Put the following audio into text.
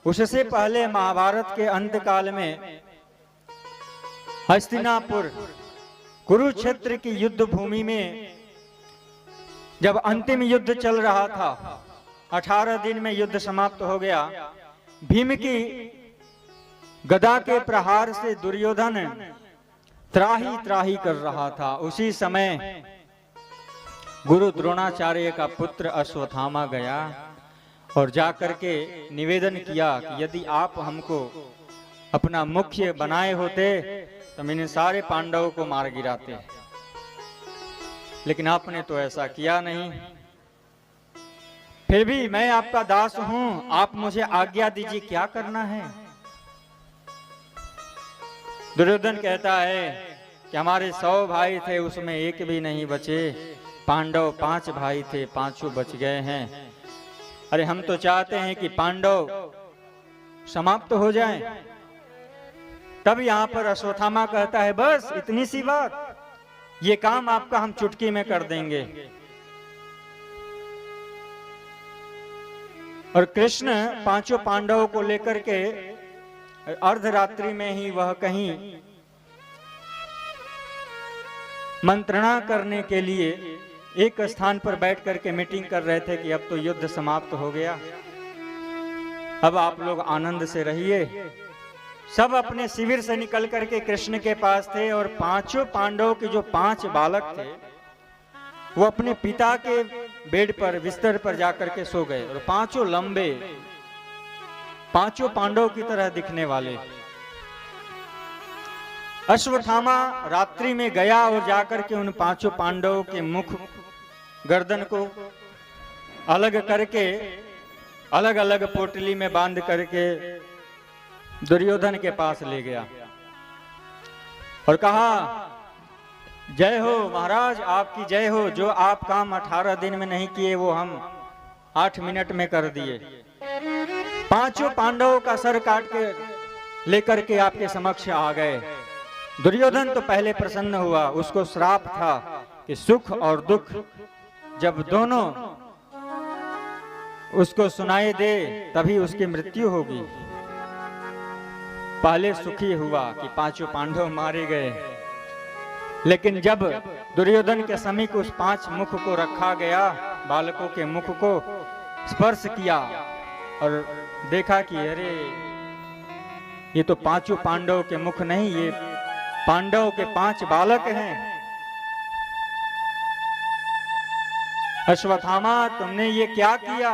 उससे पहले महाभारत के अंतकाल में हस्तिनापुर कुरुक्षेत्र की युद्ध भूमि में जब अंतिम युद्ध चल रहा था, 18 दिन में युद्ध समाप्त हो गया। भीम की गदा के प्रहार से दुर्योधन त्राही त्राही कर रहा था। उसी समय गुरु द्रोणाचार्य का पुत्र अश्वत्थामा गया और जाकर के निवेदन किया कि यदि आप हमको अपना मुख्य बनाए होते तो मैंने सारे पांडवों को मार गिराते, लेकिन आपने तो ऐसा किया नहीं। फिर भी मैं आपका दास हूं, आप मुझे आज्ञा दीजिए, क्या करना है। दुर्योधन कहता है कि हमारे 100 भाई थे, उसमें एक भी नहीं बचे। पांडव 5 भाई थे, 5 बच गए हैं। अरे हम तो चाहते हैं कि पांडव समाप्त हो जाएं। तब यहां पर अश्वत्थामा कहता है, बस इतनी सी बात, ये काम आपका हम चुटकी में कर देंगे। और कृष्ण 5 पांडवों को लेकर के अर्धरात्रि में ही वह कहीं मंत्रणा करने के लिए एक स्थान पर बैठ करके मीटिंग कर रहे थे कि अब तो युद्ध समाप्त हो गया, अब आप लोग आनंद से रहिए। सब अपने शिविर से निकल करके कृष्ण के पास थे और 5 पांडवों के जो 5 बालक थे वो अपने पिता के बेड पर, बिस्तर पर जाकर के सो गए। और 5 लंबे, 5 पांडवों की तरह दिखने वाले। अश्वत्थामा रात्रि में गया और जाकर के उन 5 पांडवों के मुख, गर्दन को अलग करके अलग अलग पोटली में बांध करके दुर्योधन के पास ले गया और कहा, जय हो महाराज, आपकी जय हो। जो आप काम 18 दिन में नहीं किए वो हम 8 मिनट में कर दिए। 5 पांडवों का सर काट के लेकर के आपके समक्ष आ गए। दुर्योधन तो पहले प्रसन्न हुआ, उसको श्राप था कि सुख और दुख जब दोनों उसको सुनाई दे तभी उसकी मृत्यु होगी। पहले सुखी हुआ कि 5 पांडव मारे गए, लेकिन जब दुर्योधन के समीप उस 5 मुख को रखा गया, बालकों के मुख को स्पर्श किया और देखा कि अरे ये तो 5 पांडव के मुख नहीं, ये पांडव के 5 बालक हैं। अश्वत्थामा, तुमने ये क्या किया?